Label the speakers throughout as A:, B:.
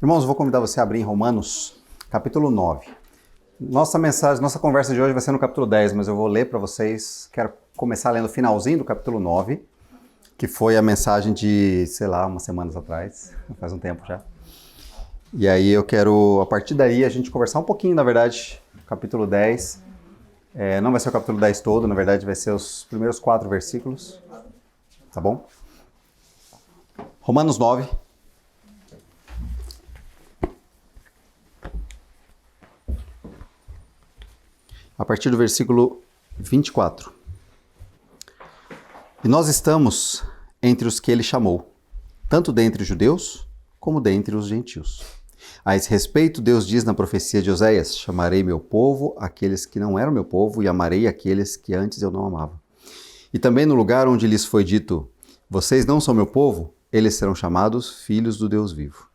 A: Irmãos, eu vou convidar você a abrir em Romanos, capítulo 9. Nossa conversa de hoje vai ser no capítulo 10, mas eu vou ler para vocês. Quero começar lendo o finalzinho do capítulo 9, que foi a mensagem de, umas semanas atrás, faz um tempo já. E aí eu quero, a partir daí, a gente conversar um pouquinho, na verdade, capítulo 10. Não vai ser o capítulo 10 todo, na verdade vai ser os primeiros 4 versículos, tá bom? Romanos 9. A partir do versículo 24. E nós estamos entre os que ele chamou, tanto dentre os judeus como dentre os gentios. A esse respeito, Deus diz na profecia de Oséias: chamarei meu povo aqueles que não eram meu povo e amarei aqueles que antes eu não amava. E também no lugar onde lhes foi dito: vocês não são meu povo, eles serão chamados filhos do Deus vivo.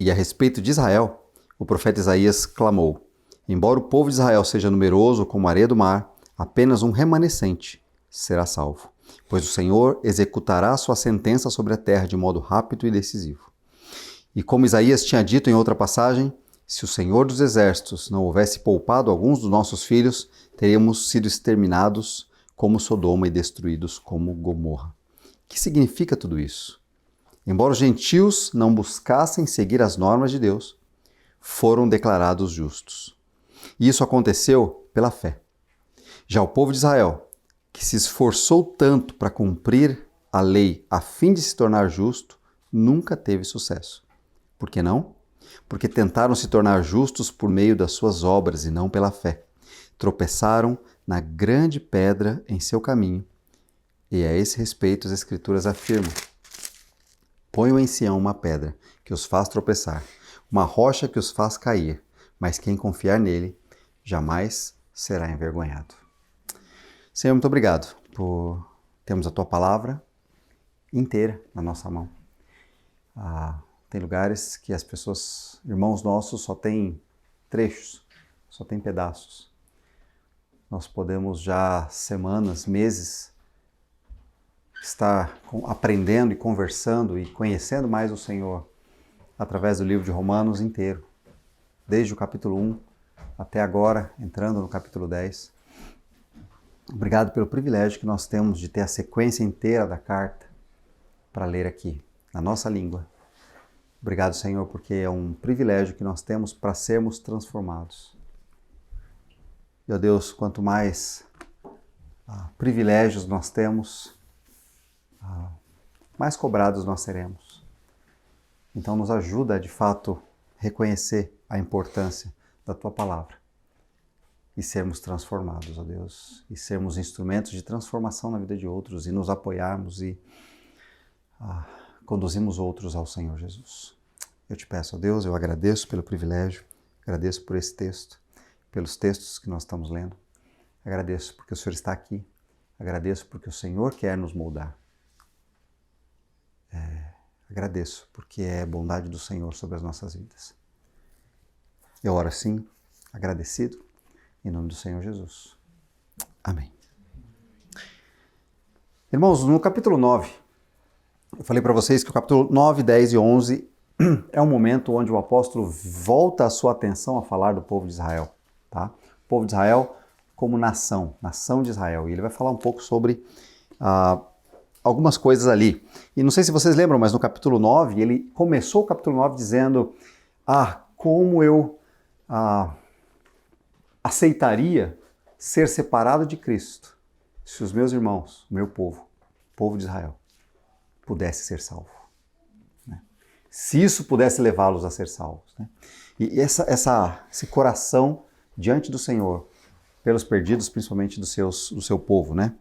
A: E a respeito de Israel, o profeta Isaías clamou: embora o povo de Israel seja numeroso como a areia do mar, apenas um remanescente será salvo, pois o Senhor executará sua sentença sobre a terra de modo rápido e decisivo. E como Isaías tinha dito em outra passagem, se o Senhor dos Exércitos não houvesse poupado alguns dos nossos filhos, teríamos sido exterminados como Sodoma e destruídos como Gomorra. O que significa tudo isso? Embora os gentios não buscassem seguir as normas de Deus, foram declarados justos. E isso aconteceu pela fé. Já o povo de Israel, que se esforçou tanto para cumprir a lei a fim de se tornar justo, nunca teve sucesso. Por que não? Porque tentaram se tornar justos por meio das suas obras e não pela fé. Tropeçaram na grande pedra em seu caminho. E a esse respeito as Escrituras afirmam: ponham em Sião uma pedra que os faz tropeçar, uma rocha que os faz cair, mas quem confiar nele jamais será envergonhado. Senhor, muito obrigado por termos a Tua palavra inteira na nossa mão. Tem lugares que as pessoas, irmãos nossos, só têm trechos, só têm pedaços. Nós podemos já semanas, meses, estar aprendendo e conversando e conhecendo mais o Senhor através do livro de Romanos inteiro, desde o capítulo 1 até agora, entrando no capítulo 10. Obrigado pelo privilégio que nós temos de ter a sequência inteira da carta para ler aqui, na nossa língua. Obrigado, Senhor, porque é um privilégio que nós temos para sermos transformados. E, ó Deus, quanto mais privilégios nós temos, mais cobrados nós seremos. Então nos ajuda a, de fato, reconhecer a importância da Tua palavra e sermos transformados, ó Deus, e sermos instrumentos de transformação na vida de outros e nos apoiarmos e conduzimos outros ao Senhor Jesus. Eu te peço, ó Deus, eu agradeço pelo privilégio, agradeço por esse texto, pelos textos que nós estamos lendo, agradeço porque o Senhor está aqui, agradeço porque o Senhor quer nos moldar. Agradeço porque é a bondade do Senhor sobre as nossas vidas. Eu oro assim, agradecido, em nome do Senhor Jesus. Amém. Irmãos, no capítulo 9, eu falei para vocês que o capítulo 9, 10 e 11 é um momento onde o apóstolo volta a sua atenção a falar do povo de Israel. Tá? O povo de Israel como nação de Israel. E ele vai falar um pouco sobre algumas coisas ali. E não sei se vocês lembram, mas no capítulo 9, ele começou o capítulo 9 dizendo: como eu aceitaria ser separado de Cristo se os meus irmãos, o meu povo, o povo de Israel, pudesse ser salvo. Né? Se isso pudesse levá-los a ser salvos. Né? E esse coração diante do Senhor, pelos perdidos, principalmente do seu povo, né?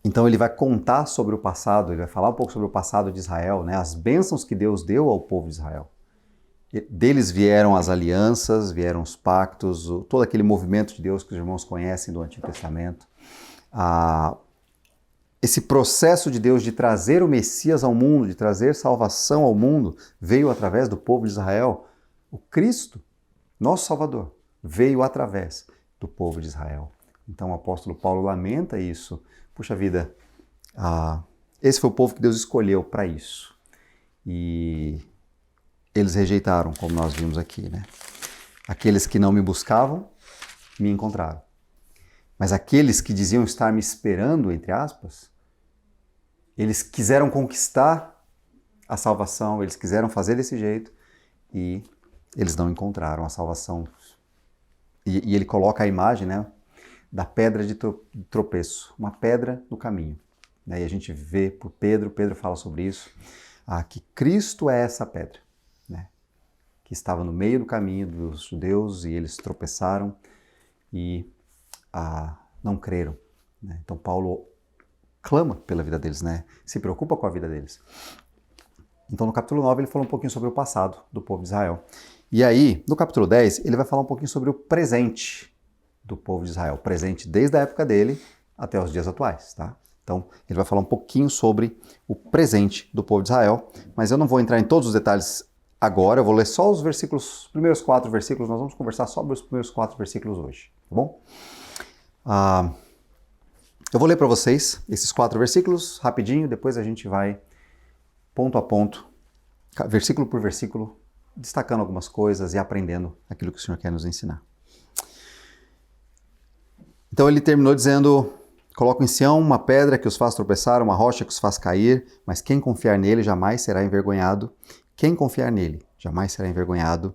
A: Então ele vai contar sobre o passado, ele vai falar um pouco sobre o passado de Israel, né? As bênçãos que Deus deu ao povo de Israel. Deles vieram as alianças, vieram os pactos, todo aquele movimento de Deus que os irmãos conhecem do Antigo Testamento. Esse processo de Deus de trazer o Messias ao mundo, de trazer salvação ao mundo, veio através do povo de Israel. O Cristo, nosso Salvador, veio através do povo de Israel. Então o apóstolo Paulo lamenta isso. Puxa vida, esse foi o povo que Deus escolheu para isso. E eles rejeitaram, como nós vimos aqui, né? Aqueles que não me buscavam, me encontraram. Mas aqueles que diziam estar me esperando, entre aspas, eles quiseram conquistar a salvação, eles quiseram fazer desse jeito e eles não encontraram a salvação. E ele coloca a imagem, né, da pedra de tropeço, uma pedra no caminho. E a gente vê por Pedro fala sobre isso, que Cristo é essa pedra, né, que estava no meio do caminho dos judeus e eles tropeçaram e não creram. Né? Então Paulo clama pela vida deles, né? Se preocupa com a vida deles. Então no capítulo 9 ele falou um pouquinho sobre o passado do povo de Israel. E aí, no capítulo 10, ele vai falar um pouquinho sobre o presente do povo de Israel. Presente desde a época dele até os dias atuais, tá? Então, ele vai falar um pouquinho sobre o presente do povo de Israel, mas eu não vou entrar em todos os detalhes agora, eu vou ler só os primeiros 4 versículos, nós vamos conversar sobre os primeiros 4 versículos hoje, tá bom? Eu vou ler para vocês esses 4 versículos rapidinho, depois a gente vai ponto a ponto, versículo por versículo, destacando algumas coisas e aprendendo aquilo que o Senhor quer nos ensinar. Então ele terminou dizendo: coloco em Sião uma pedra que os faz tropeçar, uma rocha que os faz cair, mas quem confiar nele jamais será envergonhado. Quem confiar nele jamais será envergonhado.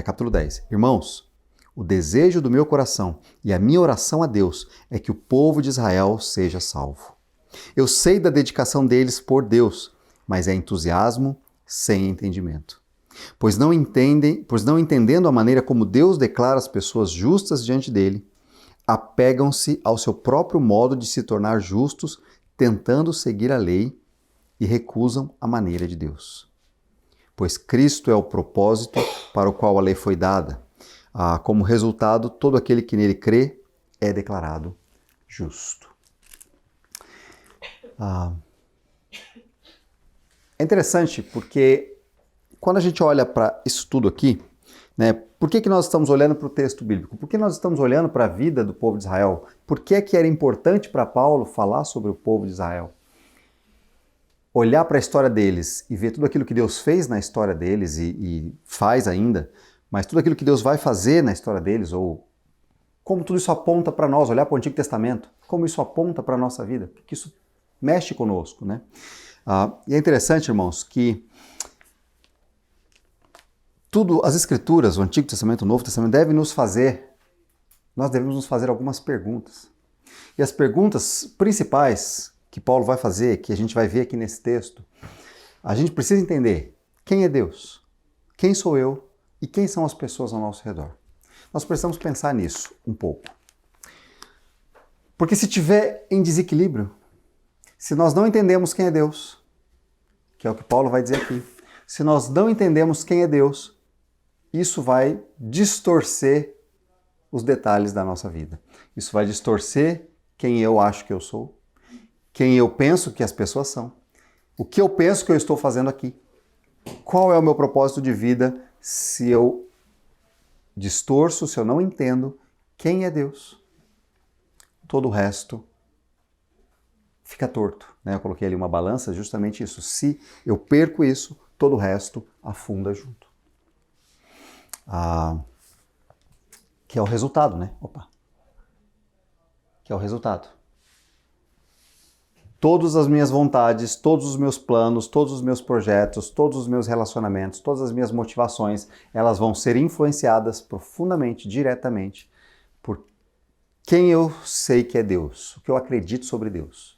A: Capítulo 10. Irmãos, o desejo do meu coração e a minha oração a Deus é que o povo de Israel seja salvo. Eu sei da dedicação deles por Deus, mas é entusiasmo sem entendimento. Pois não entendendo a maneira como Deus declara as pessoas justas diante dele, apegam-se ao seu próprio modo de se tornar justos, tentando seguir a lei e recusam a maneira de Deus. Pois Cristo é o propósito para o qual a lei foi dada. Como resultado, todo aquele que nele crê é declarado justo. É interessante porque quando a gente olha para isso tudo aqui, né, por que nós estamos olhando para o texto bíblico? Por que nós estamos olhando para a vida do povo de Israel? Por que era importante para Paulo falar sobre o povo de Israel? Olhar para a história deles e ver tudo aquilo que Deus fez na história deles e faz ainda, mas tudo aquilo que Deus vai fazer na história deles, ou como tudo isso aponta para nós, olhar para o Antigo Testamento, como isso aponta para a nossa vida, porque isso mexe conosco, né? E é interessante, irmãos, que as Escrituras, o Antigo Testamento, o Novo Testamento, nós devemos nos fazer algumas perguntas. E as perguntas principais que Paulo vai fazer, que a gente vai ver aqui nesse texto, a gente precisa entender quem é Deus, quem sou eu e quem são as pessoas ao nosso redor. Nós precisamos pensar nisso um pouco. Porque se tiver em desequilíbrio, se nós não entendemos quem é Deus, que é o que Paulo vai dizer aqui, se nós não entendemos quem é Deus, isso vai distorcer os detalhes da nossa vida. Isso vai distorcer quem eu acho que eu sou, quem eu penso que as pessoas são, o que eu penso que eu estou fazendo aqui. Qual é o meu propósito de vida se eu distorço, se eu não entendo quem é Deus? Todo o resto fica torto, né? Eu coloquei ali uma balança, justamente isso. Se eu perco isso, todo o resto afunda junto. Que é o resultado, né? Que é o resultado. Todas as minhas vontades, todos os meus planos, todos os meus projetos, todos os meus relacionamentos, todas as minhas motivações, elas vão ser influenciadas profundamente, diretamente, por quem eu sei que é Deus, o que eu acredito sobre Deus,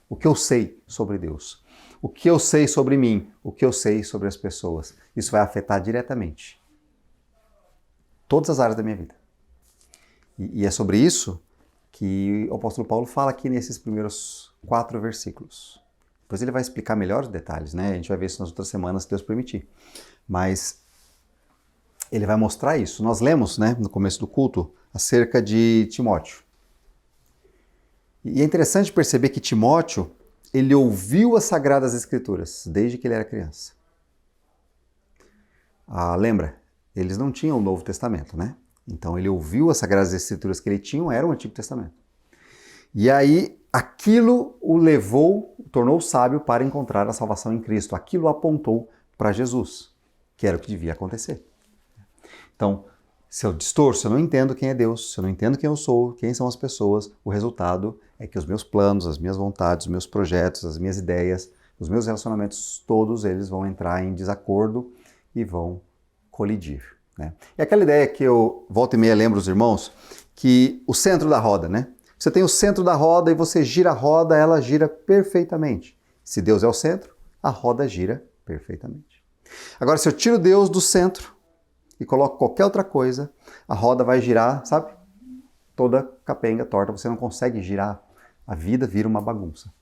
A: o que eu sei sobre Deus, o que eu sei sobre mim, o que eu sei sobre as pessoas. Isso vai afetar diretamente todas as áreas da minha vida. E é sobre isso que o apóstolo Paulo fala aqui nesses primeiros 4 versículos. Depois ele vai explicar melhor os detalhes, né? A gente vai ver isso nas outras semanas, se Deus permitir. Mas ele vai mostrar isso. Nós lemos, né, no começo do culto, acerca de Timóteo. E é interessante perceber que Timóteo, ele ouviu as Sagradas Escrituras desde que ele era criança. Lembra? Eles não tinham o Novo Testamento, né? Então ele ouviu as Sagradas Escrituras que ele tinha, era o Antigo Testamento. E aí aquilo o tornou sábio para encontrar a salvação em Cristo. Aquilo apontou para Jesus. que era o que devia acontecer. Então, se eu distorço, se eu não entendo quem é Deus, se eu não entendo quem eu sou, quem são as pessoas, o resultado é que os meus planos, as minhas vontades, os meus projetos, as minhas ideias, os meus relacionamentos, todos eles vão entrar em desacordo e vão colidir, né? E aquela ideia que eu volta e meia lembro os irmãos, que o centro da roda, né? Você tem o centro da roda e você gira a roda, ela gira perfeitamente. Se Deus é o centro, a roda gira perfeitamente. Agora, se eu tiro Deus do centro e coloco qualquer outra coisa, a roda vai girar, sabe? Toda capenga, torta, você não consegue girar. A vida vira uma bagunça.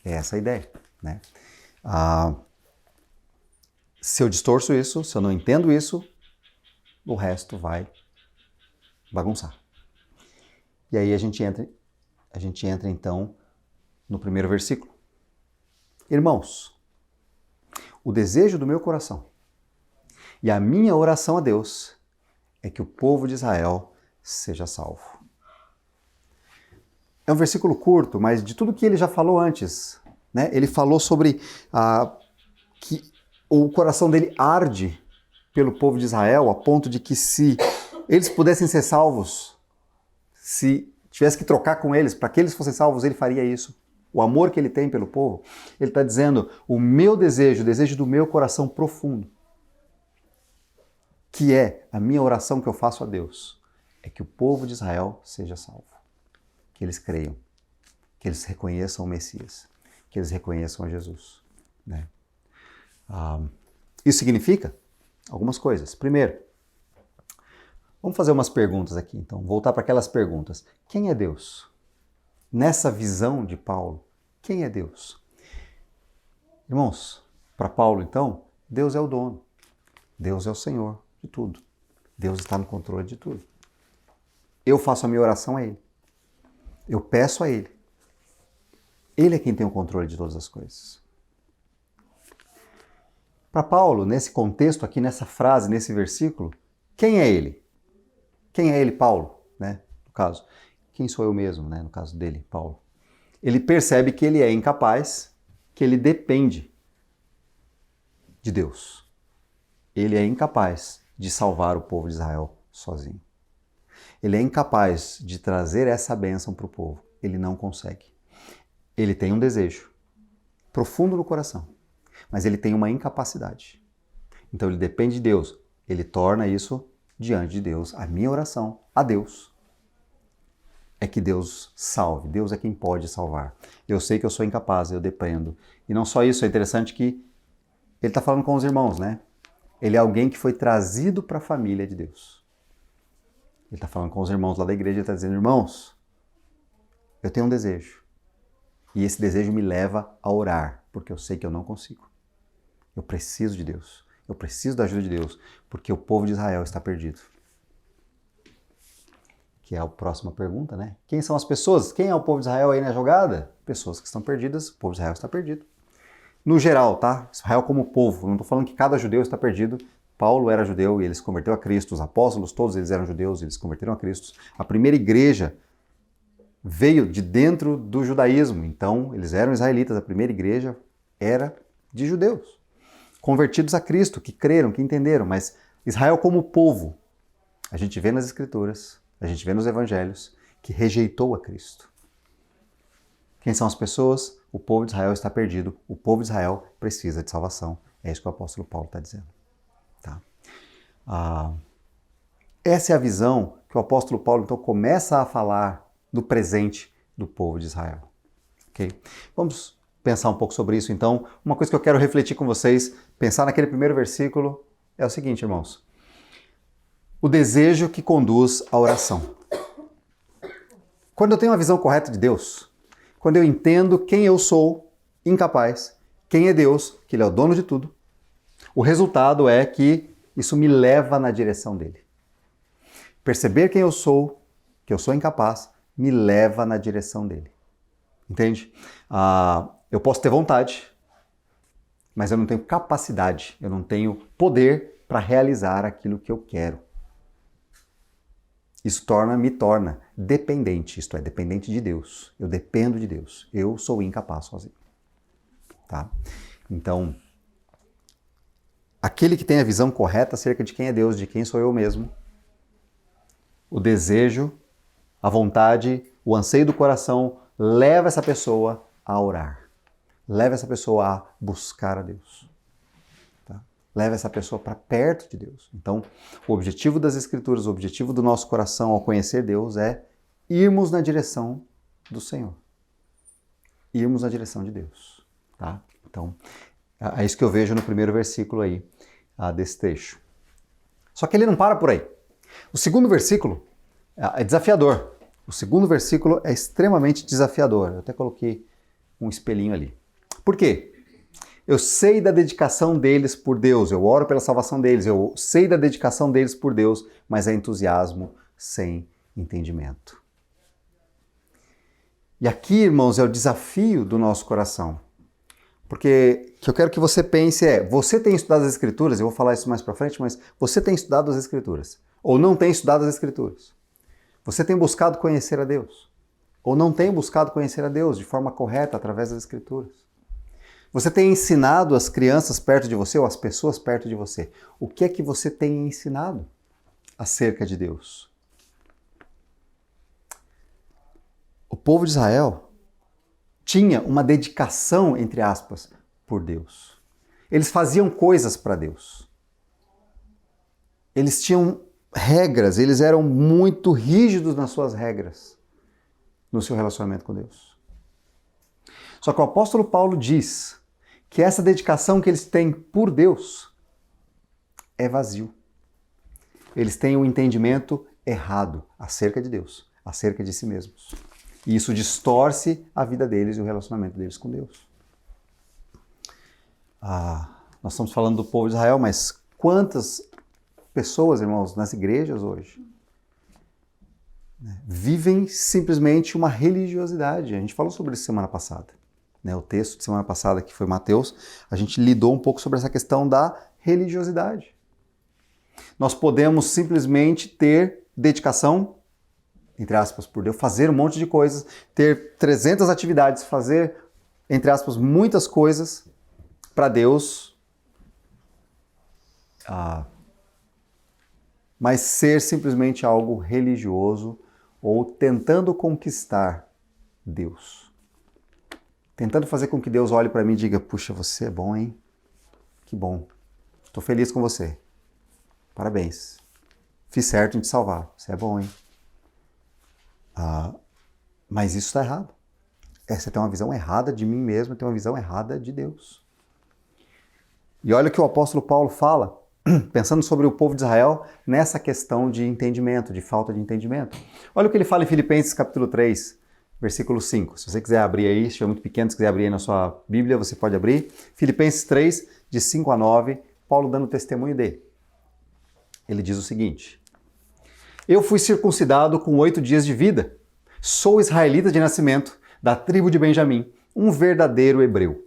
A: É essa a ideia, né? Se eu distorço isso, se eu não entendo isso, o resto vai bagunçar. E aí a gente entra então no primeiro versículo. Irmãos, o desejo do meu coração e a minha oração a Deus é que o povo de Israel seja salvo. É um versículo curto, mas de tudo que ele já falou antes, né? Ele falou sobre que o coração dele arde pelo povo de Israel, a ponto de que se eles pudessem ser salvos, se tivesse que trocar com eles, para que eles fossem salvos, ele faria isso. O amor que ele tem pelo povo, ele está dizendo, o meu desejo, o desejo do meu coração profundo, que é a minha oração que eu faço a Deus, é que o povo de Israel seja salvo. Que eles creiam, que eles reconheçam o Messias, que eles reconheçam a Jesus, né? Isso significa algumas coisas. Primeiro, vamos fazer umas perguntas aqui, então, voltar para aquelas perguntas. Quem é Deus? Nessa visão de Paulo, quem é Deus? Irmãos, para Paulo, então, Deus é o dono. Deus é o Senhor de tudo. Deus está no controle de tudo. Eu faço a minha oração a Ele. Eu peço a Ele. Ele é quem tem o controle de todas as coisas. Para Paulo, nesse contexto aqui, nessa frase, nesse versículo, quem é Ele? Quem é Ele, Paulo, né? No caso, quem sou eu mesmo, né? No caso dele, Paulo. Ele percebe que ele é incapaz, que ele depende de Deus. Ele é incapaz de salvar o povo de Israel sozinho. Ele é incapaz de trazer essa bênção para o povo. Ele não consegue. Ele tem um desejo profundo no coração, mas ele tem uma incapacidade. Então ele depende de Deus. Ele torna isso diante de Deus. A minha oração a Deus é que Deus salve. Deus é quem pode salvar. Eu sei que eu sou incapaz, eu dependo. E não só isso, é interessante que ele está falando com os irmãos, né? Ele é alguém que foi trazido para a família de Deus. Ele está falando com os irmãos lá da igreja e está dizendo, irmãos, eu tenho um desejo. E esse desejo me leva a orar, porque eu sei que eu não consigo. Eu preciso de Deus. Eu preciso da ajuda de Deus, porque o povo de Israel está perdido. Que é a próxima pergunta, né? Quem são as pessoas? Quem é o povo de Israel aí na jogada? Pessoas que estão perdidas, o povo de Israel está perdido. No geral, tá? Israel como povo, não estou falando que cada judeu está perdido. Paulo era judeu e ele se converteu a Cristo, os apóstolos todos eles eram judeus, eles se converteram a Cristo. A primeira igreja veio de dentro do judaísmo, então eles eram israelitas, a primeira igreja era de judeus, convertidos a Cristo, que creram, que entenderam, mas Israel como povo, a gente vê nas escrituras, a gente vê nos evangelhos, que rejeitou a Cristo. Quem são as pessoas? O povo de Israel está perdido, o povo de Israel precisa de salvação. É isso que o apóstolo Paulo está dizendo. Tá? Essa é a visão que o apóstolo Paulo então começa a falar do presente do povo de Israel. Okay? Vamos pensar um pouco sobre isso então. Uma coisa que eu quero refletir com vocês, pensar naquele primeiro versículo, é o seguinte, irmãos. O desejo que conduz à oração. Quando eu tenho uma visão correta de Deus, quando eu entendo quem eu sou, incapaz, quem é Deus, que Ele é o dono de tudo, o resultado é que isso me leva na direção dele. Perceber quem eu sou, que eu sou incapaz, me leva na direção dele. Entende? Eu posso ter vontade, mas eu não tenho capacidade, eu não tenho poder para realizar aquilo que eu quero. Isso me torna dependente, isto é, dependente de Deus. Eu dependo de Deus. Eu sou incapaz sozinho. Tá? Então, aquele que tem a visão correta acerca de quem é Deus, de quem sou eu mesmo, o desejo, a vontade, o anseio do coração leva essa pessoa a orar. Leva essa pessoa a buscar a Deus. Tá? Leva essa pessoa para perto de Deus. Então, o objetivo das Escrituras, o objetivo do nosso coração ao conhecer Deus é irmos na direção do Senhor. Irmos na direção de Deus. Tá? Então, é isso que eu vejo no primeiro versículo aí desse trecho. Só que ele não para por aí. O segundo versículo é desafiador. O segundo versículo é extremamente desafiador. Eu até coloquei um espelhinho ali. Por quê? Eu sei da dedicação deles por Deus, eu oro pela salvação deles, eu sei da dedicação deles por Deus, mas é entusiasmo sem entendimento. E aqui, irmãos, é o desafio do nosso coração. Porque o que eu quero que você pense você tem estudado as Escrituras, eu vou falar isso mais pra frente, mas você tem estudado as Escrituras, ou não tem estudado as Escrituras? Você tem buscado conhecer a Deus, ou não tem buscado conhecer a Deus de forma correta através das Escrituras? Você tem ensinado as crianças perto de você ou as pessoas perto de você? O que é que você tem ensinado acerca de Deus? O povo de Israel tinha uma dedicação, entre aspas, por Deus. Eles faziam coisas para Deus. Eles tinham regras, eles eram muito rígidos nas suas regras, no seu relacionamento com Deus. Só que o apóstolo Paulo diz que essa dedicação que eles têm por Deus é vazio. Eles têm um entendimento errado acerca de Deus, acerca de si mesmos. E isso distorce a vida deles e o relacionamento deles com Deus. Nós estamos falando do povo de Israel, mas quantas pessoas, irmãos, nas igrejas hoje vivem simplesmente uma religiosidade? A gente falou sobre isso semana passada. O texto de semana passada, que foi Mateus, a gente lidou um pouco sobre essa questão da religiosidade. Nós podemos simplesmente ter dedicação, entre aspas, por Deus, fazer um monte de coisas, ter 300 atividades, fazer, entre aspas, muitas coisas para Deus, mas ser simplesmente algo religioso ou tentando conquistar Deus. Tentando fazer com que Deus olhe para mim e diga, puxa, você é bom, hein? Que bom. Estou feliz com você. Parabéns. Fiz certo em te salvar. Você é bom, hein? Mas isso está errado. Você tem uma visão errada de mim mesmo, tem uma visão errada de Deus. E olha o que o apóstolo Paulo fala, pensando sobre o povo de Israel, nessa questão de entendimento, de falta de entendimento. Olha o que ele fala em Filipenses capítulo 3, versículo 5. Se você quiser abrir aí, se estiver muito pequeno, se quiser abrir aí na sua Bíblia, você pode abrir. Filipenses 3, de 5 a 9, Paulo dando testemunho dele. Ele diz o seguinte: eu fui circuncidado com 8 dias de vida. Sou israelita de nascimento, da tribo de Benjamim, um verdadeiro hebreu.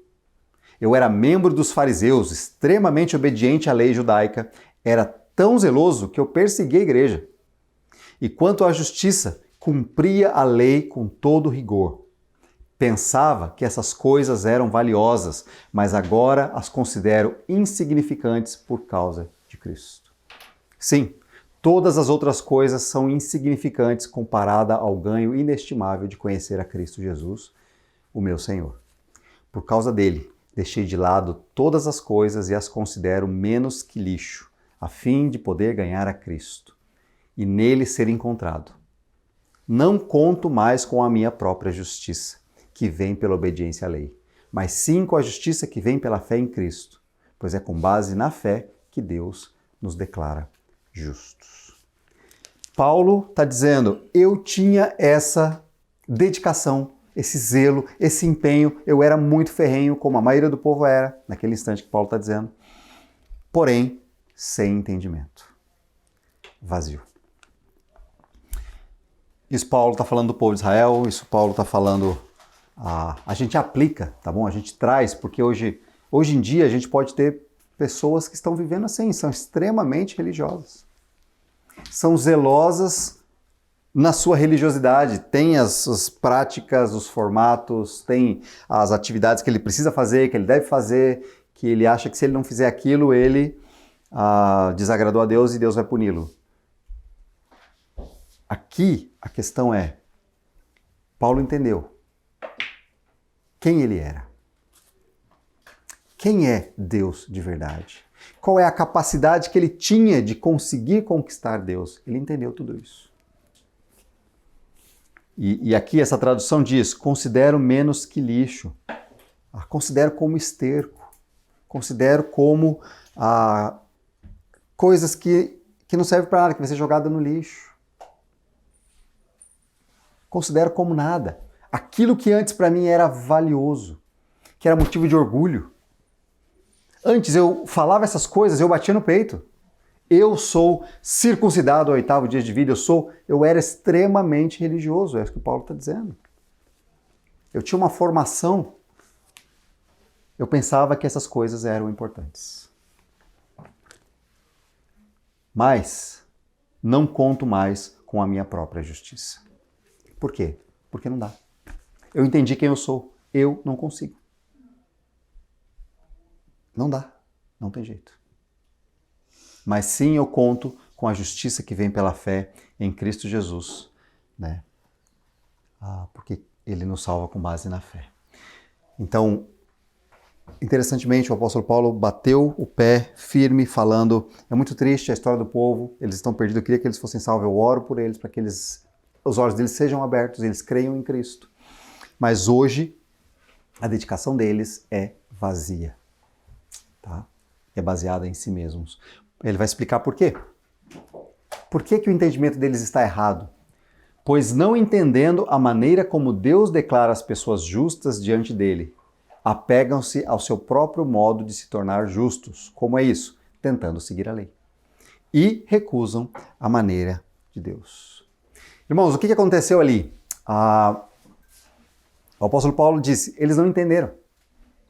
A: Eu era membro dos fariseus, extremamente obediente à lei judaica, era tão zeloso que eu persegui a igreja. E quanto à justiça, cumpria a lei com todo rigor. Pensava que essas coisas eram valiosas, mas agora as considero insignificantes por causa de Cristo. Sim, todas as outras coisas são insignificantes comparada ao ganho inestimável de conhecer a Cristo Jesus, o meu Senhor. Por causa dele, deixei de lado todas as coisas e as considero menos que lixo, a fim de poder ganhar a Cristo e nele ser encontrado. Não conto mais com a minha própria justiça, que vem pela obediência à lei, mas sim com a justiça que vem pela fé em Cristo, pois é com base na fé que Deus nos declara justos. Paulo está dizendo, eu tinha essa dedicação, esse zelo, esse empenho, eu era muito ferrenho, como a maioria do povo era, naquele instante que Paulo está dizendo, porém, sem entendimento, vazio. Isso Paulo está falando do povo de Israel, isso Paulo está falando, a gente aplica, tá bom? A gente traz, porque hoje em dia a gente pode ter pessoas que estão vivendo assim, são extremamente religiosas. São zelosas na sua religiosidade, tem as práticas, os formatos, tem as atividades que ele precisa fazer, que ele deve fazer, que ele acha que se ele não fizer aquilo, ele desagradou a Deus e Deus vai puni-lo. Aqui a questão é, Paulo entendeu quem ele era. Quem é Deus de verdade? Qual é a capacidade que ele tinha de conseguir conquistar Deus? Ele entendeu tudo isso. E aqui essa tradução diz, considero menos que lixo. Considero como esterco. Considero como coisas que não servem para nada, que vai ser jogada no lixo. Considero como nada. Aquilo que antes para mim era valioso, que era motivo de orgulho. Antes eu falava essas coisas, eu batia no peito. Eu sou circuncidado ao 8º dia de vida, eu era extremamente religioso, é isso que o Paulo está dizendo. Eu tinha uma formação, eu pensava que essas coisas eram importantes. Mas não conto mais com a minha própria justiça. Por quê? Porque não dá. Eu entendi quem eu sou, eu não consigo. Não dá, não tem jeito. Mas sim eu conto com a justiça que vem pela fé em Cristo Jesus, né? Porque ele nos salva com base na fé. Então, interessantemente, o apóstolo Paulo bateu o pé firme, falando, é muito triste a história do povo, eles estão perdidos, eu queria que eles fossem salvos, eu oro por eles, para que os olhos deles sejam abertos, eles creiam em Cristo. Mas hoje, a dedicação deles é vazia. Tá? É baseada em si mesmos. Ele vai explicar por quê. Por que o entendimento deles está errado? Pois não entendendo a maneira como Deus declara as pessoas justas diante dele, apegam-se ao seu próprio modo de se tornar justos. Como é isso? Tentando seguir a lei. E recusam a maneira de Deus. Irmãos, o que aconteceu ali? O apóstolo Paulo disse, eles não entenderam.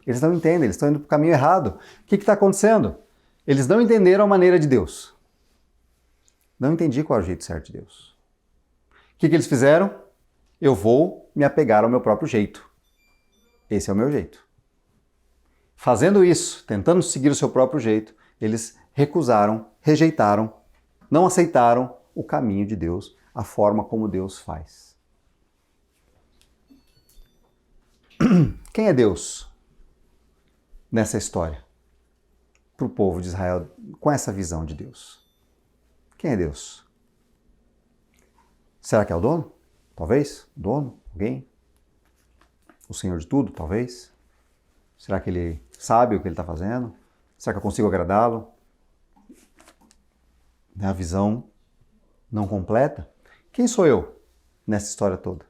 A: Eles não entendem, eles estão indo para o caminho errado. O que está acontecendo? Eles não entenderam a maneira de Deus. Não entendi qual é o jeito certo de Deus. O que eles fizeram? Eu vou me apegar ao meu próprio jeito. Esse é o meu jeito. Fazendo isso, tentando seguir o seu próprio jeito, eles recusaram, rejeitaram, não aceitaram o caminho de Deus, a forma como Deus faz. Quem é Deus nessa história? Para o povo de Israel, com essa visão de Deus. Quem é Deus? Será que é o dono? Talvez. O dono? Alguém? O Senhor de tudo? Talvez. Será que ele sabe o que ele está fazendo? Será que eu consigo agradá-lo? É a visão não completa. Quem sou eu nessa história toda?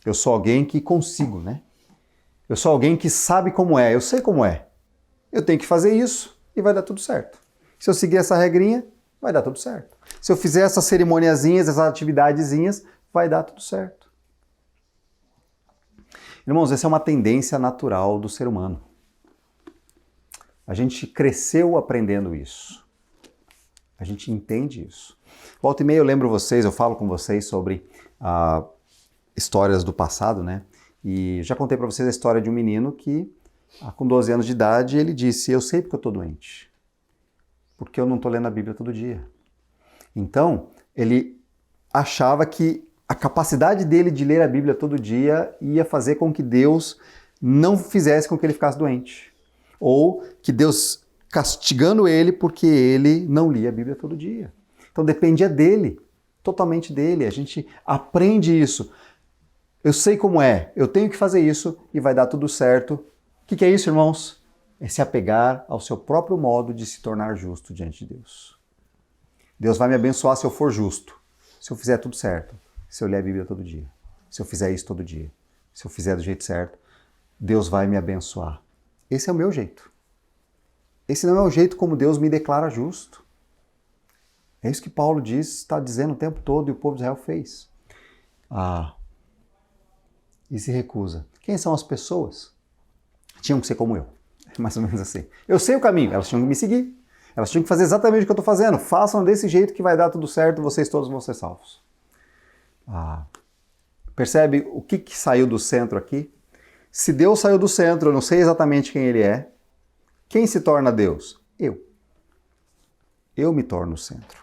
A: Eu sou alguém que consigo, né? Eu sou alguém que sabe como é, eu sei como é. Eu tenho que fazer isso e vai dar tudo certo. Se eu seguir essa regrinha, vai dar tudo certo. Se eu fizer essas cerimoniazinhas, essas atividadezinhas, vai dar tudo certo. Irmãos, essa é uma tendência natural do ser humano. A gente cresceu aprendendo isso. A gente entende isso. Volta e meia eu lembro vocês, eu falo com vocês sobre histórias do passado, né? E já contei para vocês a história de um menino que, com 12 anos de idade, ele disse, eu sei porque eu estou doente. Porque eu não estou lendo a Bíblia todo dia. Então, ele achava que a capacidade dele de ler a Bíblia todo dia ia fazer com que Deus não fizesse com que ele ficasse doente. Ou que Deus castigando ele porque ele não lia a Bíblia todo dia. Então dependia dele, totalmente dele. A gente aprende isso. Eu sei como é, eu tenho que fazer isso e vai dar tudo certo. O que é isso, irmãos? É se apegar ao seu próprio modo de se tornar justo diante de Deus. Deus vai me abençoar se eu for justo, se eu fizer tudo certo, se eu ler a Bíblia todo dia, se eu fizer isso todo dia, se eu fizer do jeito certo, Deus vai me abençoar. Esse é o meu jeito. Esse não é o jeito como Deus me declara justo. É isso que Paulo diz, está dizendo o tempo todo e o povo de Israel fez. E se recusa. Quem são as pessoas? Tinham que ser como eu. Mais ou menos assim. Eu sei o caminho, elas tinham que me seguir. Elas tinham que fazer exatamente o que eu estou fazendo. Façam desse jeito que vai dar tudo certo, vocês todos vão ser salvos. Percebe o que saiu do centro aqui? Se Deus saiu do centro, eu não sei exatamente quem ele é. Quem se torna Deus? Eu. Eu me torno o centro.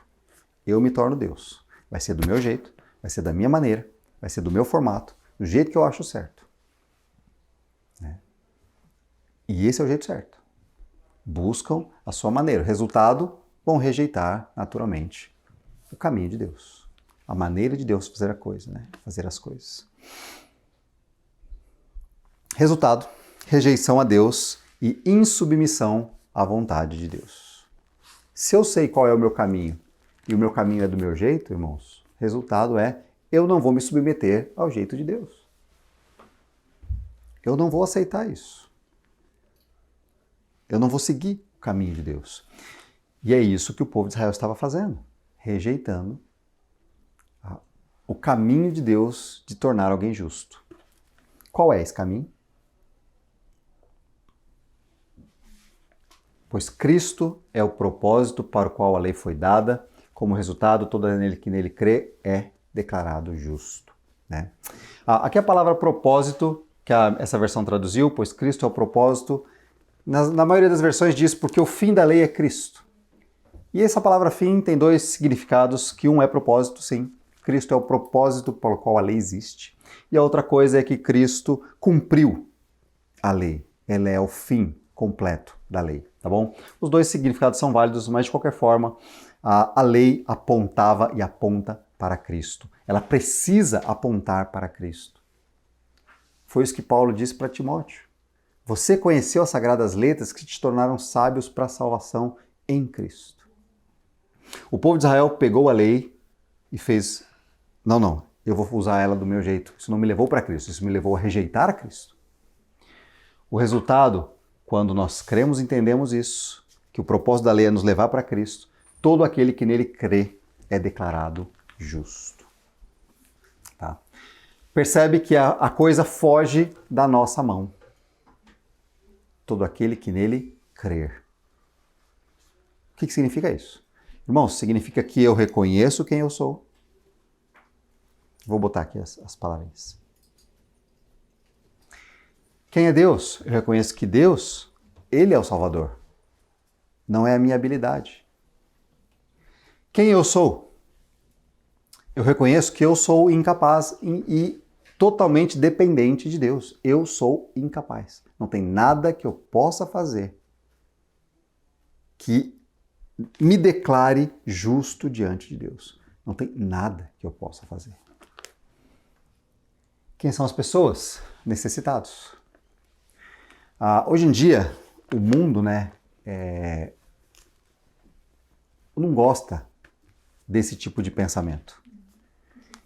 A: Eu me torno Deus. Vai ser do meu jeito, vai ser da minha maneira, vai ser do meu formato, do jeito que eu acho certo. Né? E esse é o jeito certo. Buscam a sua maneira. O resultado, vão rejeitar, naturalmente, o caminho de Deus. A maneira de Deus fazer a coisa, né? Fazer as coisas. Resultado, rejeição a Deus e insubmissão à vontade de Deus. Se eu sei qual é o meu caminho e o meu caminho é do meu jeito, irmãos, resultado é eu não vou me submeter ao jeito de Deus. Eu não vou aceitar isso. Eu não vou seguir o caminho de Deus. E é isso que o povo de Israel estava fazendo, rejeitando o caminho de Deus de tornar alguém justo. Qual é esse caminho? Pois Cristo é o propósito para o qual a lei foi dada, como resultado, todo aquele que nele crê é declarado justo. Né? Aqui a palavra propósito, que essa versão traduziu, pois Cristo é o propósito, na maioria das versões diz porque o fim da lei é Cristo. E essa palavra fim tem dois significados, que um é propósito, sim. Cristo é o propósito para o qual a lei existe. E a outra coisa é que Cristo cumpriu a lei. Ele é o fim completo da lei, tá bom? Os dois significados são válidos, mas de qualquer forma, a lei apontava e aponta para Cristo. Ela precisa apontar para Cristo. Foi isso que Paulo disse para Timóteo. Você conheceu as sagradas letras que te tornaram sábios para a salvação em Cristo. O povo de Israel pegou a lei e fez, não, eu vou usar ela do meu jeito. Isso não me levou para Cristo, isso me levou a rejeitar a Cristo. O resultado, quando nós cremos e entendemos isso, que o propósito da lei é nos levar para Cristo, todo aquele que nele crê é declarado justo. Tá? Percebe que a coisa foge da nossa mão. Todo aquele que nele crer. O que significa isso? Irmãos, significa que eu reconheço quem eu sou. Vou botar aqui as palavrinhas. Quem é Deus? Eu reconheço que Deus, Ele é o Salvador. Não é a minha habilidade. Quem eu sou? Eu reconheço que eu sou incapaz e totalmente dependente de Deus. Eu sou incapaz. Não tem nada que eu possa fazer que me declare justo diante de Deus. Não tem nada que eu possa fazer. Quem são as pessoas? Necessitados. Hoje em dia, o mundo, não gosta desse tipo de pensamento.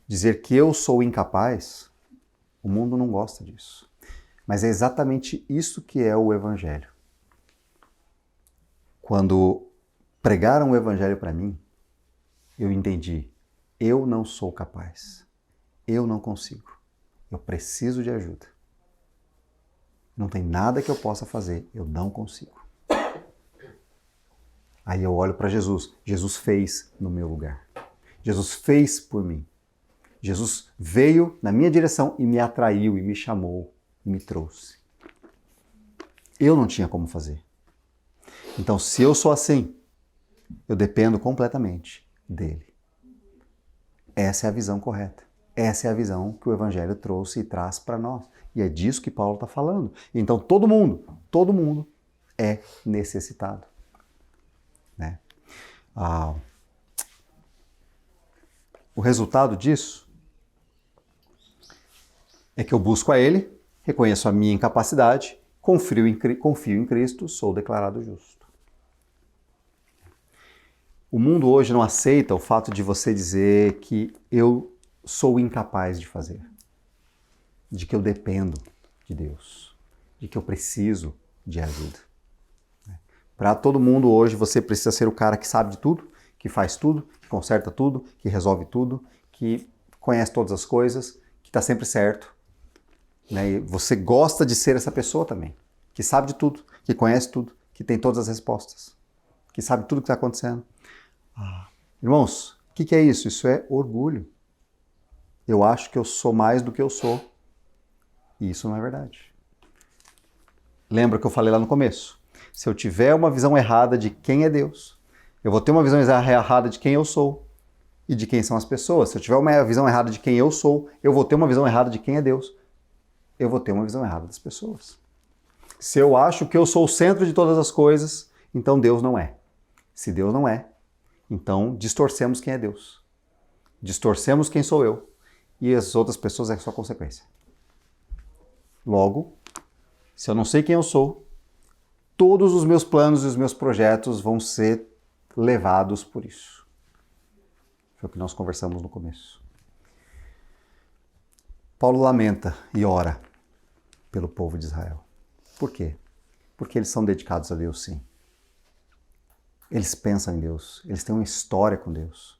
A: Dizer que eu sou incapaz, o mundo não gosta disso. Mas é exatamente isso que é o Evangelho. Quando pregaram o Evangelho para mim, eu entendi, eu não sou capaz, eu não consigo, eu preciso de ajuda. Não tem nada que eu possa fazer, eu não consigo. Aí eu olho para Jesus, Jesus fez no meu lugar, Jesus fez por mim. Jesus veio na minha direção e me atraiu, e me chamou, e me trouxe. Eu não tinha como fazer. Então, se eu sou assim, eu dependo completamente dele. Essa é a visão correta. Essa é a visão que o Evangelho trouxe e traz para nós. E é disso que Paulo está falando. Então, todo mundo é necessitado. Né? O resultado disso é que eu busco a Ele, reconheço a minha incapacidade, confio em Cristo, sou declarado justo. O mundo hoje não aceita o fato de você dizer que eu sou incapaz de fazer, de que eu dependo de Deus, de que eu preciso de ajuda. Para todo mundo hoje você precisa ser o cara que sabe de tudo, que faz tudo, que conserta tudo, que resolve tudo, que conhece todas as coisas, que está sempre certo. E você gosta de ser essa pessoa também, que sabe de tudo, que conhece tudo, que tem todas as respostas, que sabe tudo o que está acontecendo. Irmãos, o que é isso? Isso é orgulho. Eu acho que eu sou mais do que eu sou. E isso não é verdade. Lembra que eu falei lá no começo? Se eu tiver uma visão errada de quem é Deus, eu vou ter uma visão errada de quem eu sou e de quem são as pessoas. Se eu tiver uma visão errada de quem eu sou, eu vou ter uma visão errada de quem é Deus. Eu vou ter uma visão errada das pessoas. Se eu acho que eu sou o centro de todas as coisas, então Deus não é. Se Deus não é, então distorcemos quem é Deus. Distorcemos quem sou eu. E as outras pessoas é só consequência. Logo, se eu não sei quem eu sou, todos os meus planos e os meus projetos vão ser levados por isso. Foi o que nós conversamos no começo. Paulo lamenta e ora pelo povo de Israel. Por quê? Porque eles são dedicados a Deus, sim. Eles pensam em Deus, eles têm uma história com Deus.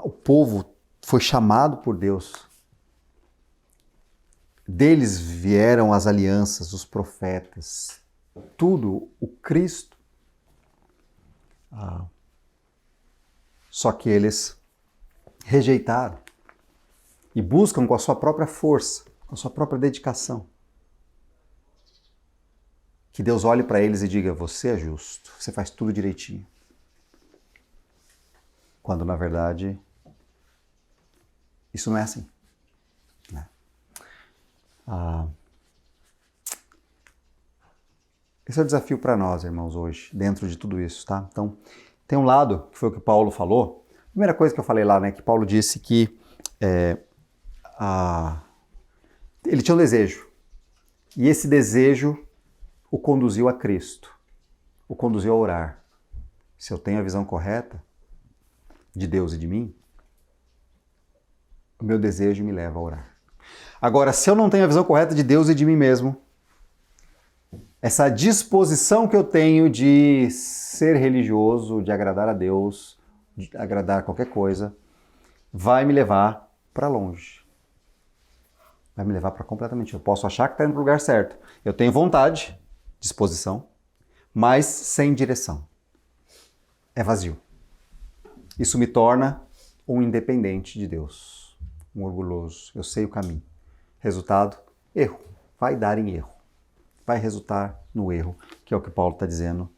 A: O povo foi chamado por Deus. Deles vieram as alianças, os profetas, tudo, o Cristo. Só que eles rejeitaram e buscam com a sua própria força, com a sua própria dedicação. Que Deus olhe para eles e diga, você é justo, você faz tudo direitinho. Quando, na verdade, isso não é assim. Né? Esse é o desafio para nós, irmãos, hoje, dentro de tudo isso, tá? Então, tem um lado, que foi o que Paulo falou. A primeira coisa que eu falei lá, né, que Paulo disse que ele tinha um desejo. E esse desejo o conduziu a Cristo, o conduziu a orar. Se eu tenho a visão correta de Deus e de mim, o meu desejo me leva a orar. Agora, se eu não tenho a visão correta de Deus e de mim mesmo, essa disposição que eu tenho de ser religioso, de agradar a Deus, de agradar qualquer coisa, vai me levar para longe. Vai me levar para completamente. Eu posso achar que está indo para o lugar certo. Eu tenho vontade, disposição, mas sem direção. É vazio. Isso me torna um independente de Deus, um orgulhoso. Eu sei o caminho. Resultado, erro. Vai dar em erro. Vai resultar no erro, que é o que Paulo está dizendo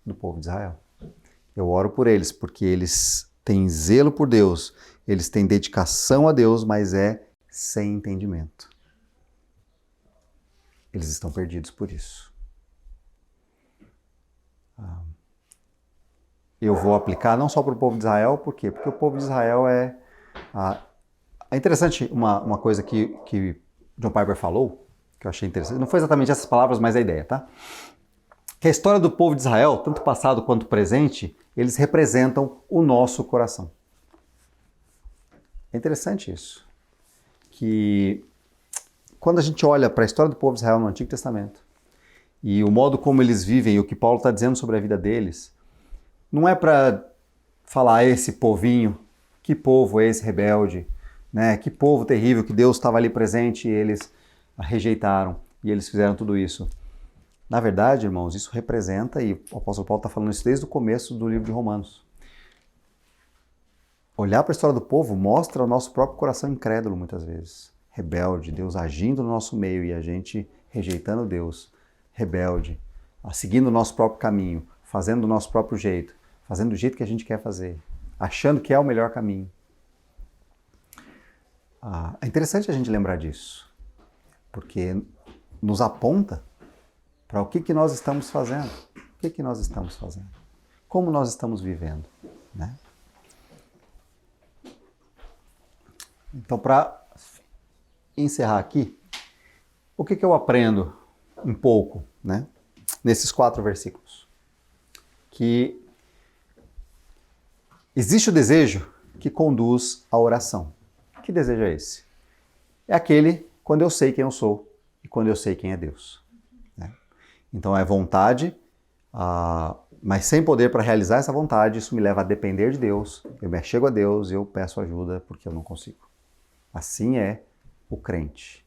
A: do povo de Israel. Eu oro por eles, porque eles têm zelo por Deus, eles têm dedicação a Deus, mas é sem entendimento. Eles estão perdidos por isso. Eu vou aplicar não só para o povo de Israel, por quê? Porque o povo de Israel é interessante uma coisa que John Piper falou, que eu achei interessante. Não foi exatamente essas palavras, mas a ideia, tá? Que a história do povo de Israel, tanto passado quanto presente, eles representam o nosso coração. É interessante isso. Que quando a gente olha para a história do povo de Israel no Antigo Testamento, e o modo como eles vivem, e o que Paulo está dizendo sobre a vida deles, não é para falar esse povinho, que povo é esse rebelde, né? Que povo terrível, que Deus estava ali presente e eles rejeitaram, e eles fizeram tudo isso. Na verdade, irmãos, isso representa, e o apóstolo Paulo está falando isso desde o começo do livro de Romanos. Olhar para a história do povo mostra o nosso próprio coração incrédulo muitas vezes. Rebelde, Deus agindo no nosso meio e a gente rejeitando Deus. Rebelde, seguindo o nosso próprio caminho, fazendo do nosso próprio jeito, fazendo do jeito que a gente quer fazer, achando que é o melhor caminho. É interessante a gente lembrar disso, porque nos aponta para o que nós estamos fazendo. O que nós estamos fazendo? Como nós estamos vivendo, né? Então, para encerrar aqui, o que eu aprendo um pouco, né, nesses 4 versículos? Que existe o desejo que conduz à oração. Que desejo é esse? É aquele quando eu sei quem eu sou e quando eu sei quem é Deus. Né? Então é vontade, mas sem poder para realizar essa vontade, isso me leva a depender de Deus. Eu me achego a Deus e eu peço ajuda porque eu não consigo. Assim é o crente.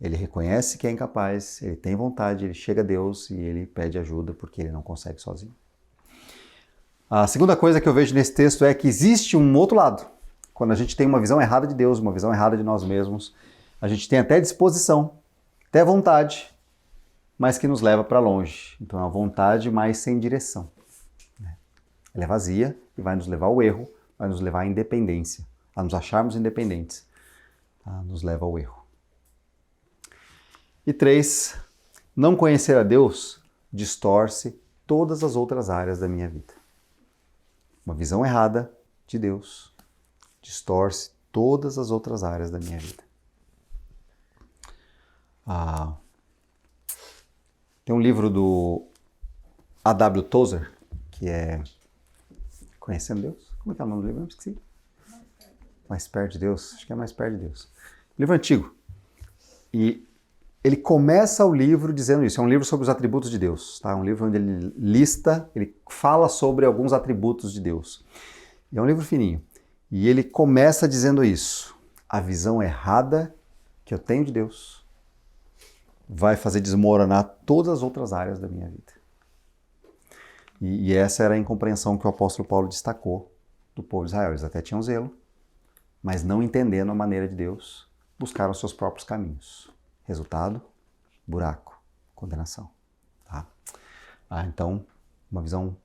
A: Ele reconhece que é incapaz, ele tem vontade, ele chega a Deus e ele pede ajuda porque ele não consegue sozinho. A segunda coisa que eu vejo nesse texto é que existe um outro lado. Quando a gente tem uma visão errada de Deus, uma visão errada de nós mesmos, a gente tem até disposição, até vontade, mas que nos leva para longe. Então é uma vontade, mas sem direção. Ela é vazia e vai nos levar ao erro, vai nos levar à independência, a nos acharmos independentes. Nos leva ao erro. E 3, não conhecer a Deus distorce todas as outras áreas da minha vida. Uma visão errada de Deus distorce todas as outras áreas da minha vida. Tem um livro do A.W. Tozer, que é Conhecendo Deus? Como é que é o nome do livro? Eu esqueci. Mais perto de Deus? Acho que é Mais Perto de Deus. Livro antigo. E ele começa o livro dizendo isso. É um livro sobre os atributos de Deus. Tá? É um livro onde ele fala sobre alguns atributos de Deus. E é um livro fininho. E ele começa dizendo isso. A visão errada que eu tenho de Deus vai fazer desmoronar todas as outras áreas da minha vida. E essa era a incompreensão que o apóstolo Paulo destacou do povo de Israel. Eles até tinham zelo, mas não entendendo a maneira de Deus, buscaram seus próprios caminhos. Resultado, buraco, condenação. Tá? Então, uma visão,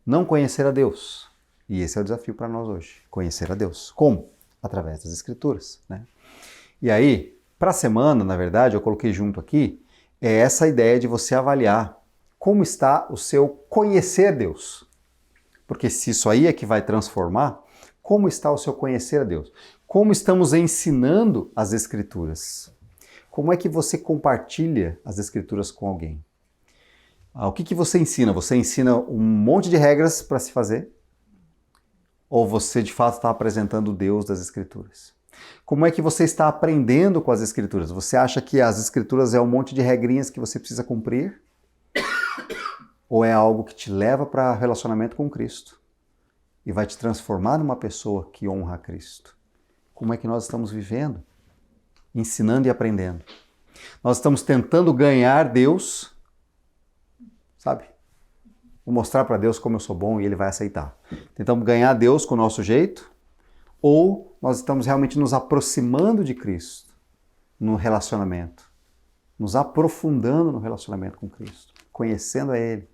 A: não conhecer a Deus. E esse é o desafio para nós hoje, conhecer a Deus. Como? Através das Escrituras. Né? E aí, para a semana, na verdade, eu coloquei junto aqui, é essa ideia de você avaliar como está o seu conhecer Deus. Porque se isso aí é que vai transformar, como está o seu conhecer a Deus? Como estamos ensinando as Escrituras? Como é que você compartilha as Escrituras com alguém? O que você ensina? Você ensina um monte de regras para se fazer? Ou você de fato está apresentando o Deus das Escrituras? Como é que você está aprendendo com as Escrituras? Você acha que as Escrituras é um monte de regrinhas que você precisa cumprir? Ou é algo que te leva para relacionamento com Cristo e vai te transformar numa pessoa que honra a Cristo? Como é que nós estamos vivendo? Ensinando e aprendendo. Nós estamos tentando ganhar Deus, sabe? Vou mostrar para Deus como eu sou bom e Ele vai aceitar. Tentamos ganhar Deus com o nosso jeito, ou nós estamos realmente nos aproximando de Cristo no relacionamento, nos aprofundando no relacionamento com Cristo, conhecendo a Ele,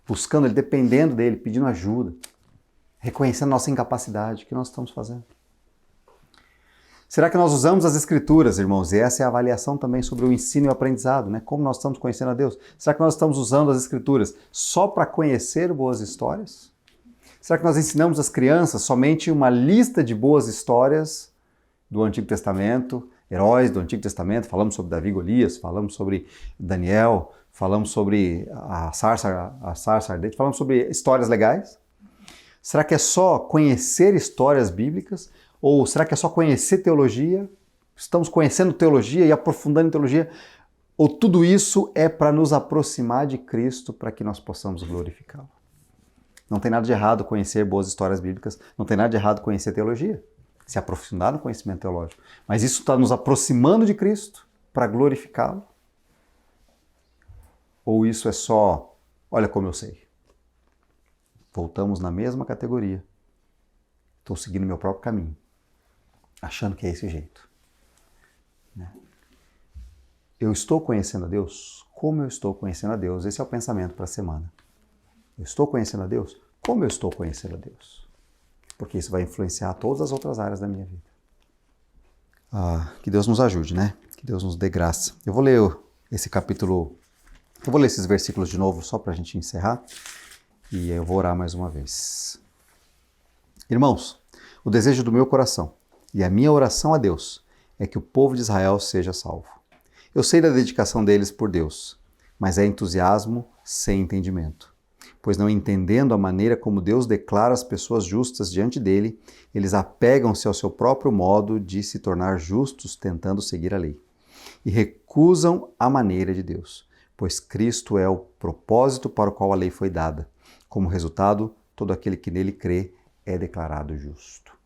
A: buscando Ele, dependendo dEle, pedindo ajuda, reconhecendo nossa incapacidade. O que nós estamos fazendo? Será que nós usamos as Escrituras, irmãos? E essa é a avaliação também sobre o ensino e o aprendizado, né? Como nós estamos conhecendo a Deus? Será que nós estamos usando as Escrituras só para conhecer boas histórias? Será que nós ensinamos as crianças somente uma lista de boas histórias do Antigo Testamento, heróis do Antigo Testamento? Falamos sobre Davi e Golias, falamos sobre Daniel, falamos sobre a sarça ardente, falamos sobre histórias legais? Será que é só conhecer histórias bíblicas? Ou será que é só conhecer teologia? Estamos conhecendo teologia e aprofundando em teologia? Ou tudo isso é para nos aproximar de Cristo para que nós possamos glorificá-lo? Não tem nada de errado conhecer boas histórias bíblicas, não tem nada de errado conhecer teologia, se aprofundar no conhecimento teológico. Mas isso está nos aproximando de Cristo para glorificá-lo? Ou isso é só, olha como eu sei? Voltamos na mesma categoria. Estou seguindo meu próprio caminho, achando que é esse jeito. Eu estou conhecendo a Deus? Como eu estou conhecendo a Deus? Esse é o pensamento para a semana. Eu estou conhecendo a Deus? Como eu estou conhecendo a Deus? Porque isso vai influenciar todas as outras áreas da minha vida. Que Deus nos ajude, né? Que Deus nos dê graça. Eu vou ler esse capítulo, eu vou ler esses versículos de novo só para a gente encerrar e eu vou orar mais uma vez. Irmãos, o desejo do meu coração e a minha oração a Deus é que o povo de Israel seja salvo. Eu sei da dedicação deles por Deus, mas é entusiasmo sem entendimento. Pois não entendendo a maneira como Deus declara as pessoas justas diante dele, eles apegam-se ao seu próprio modo de se tornar justos tentando seguir a lei. E recusam a maneira de Deus, pois Cristo é o propósito para o qual a lei foi dada. Como resultado, todo aquele que nele crê é declarado justo.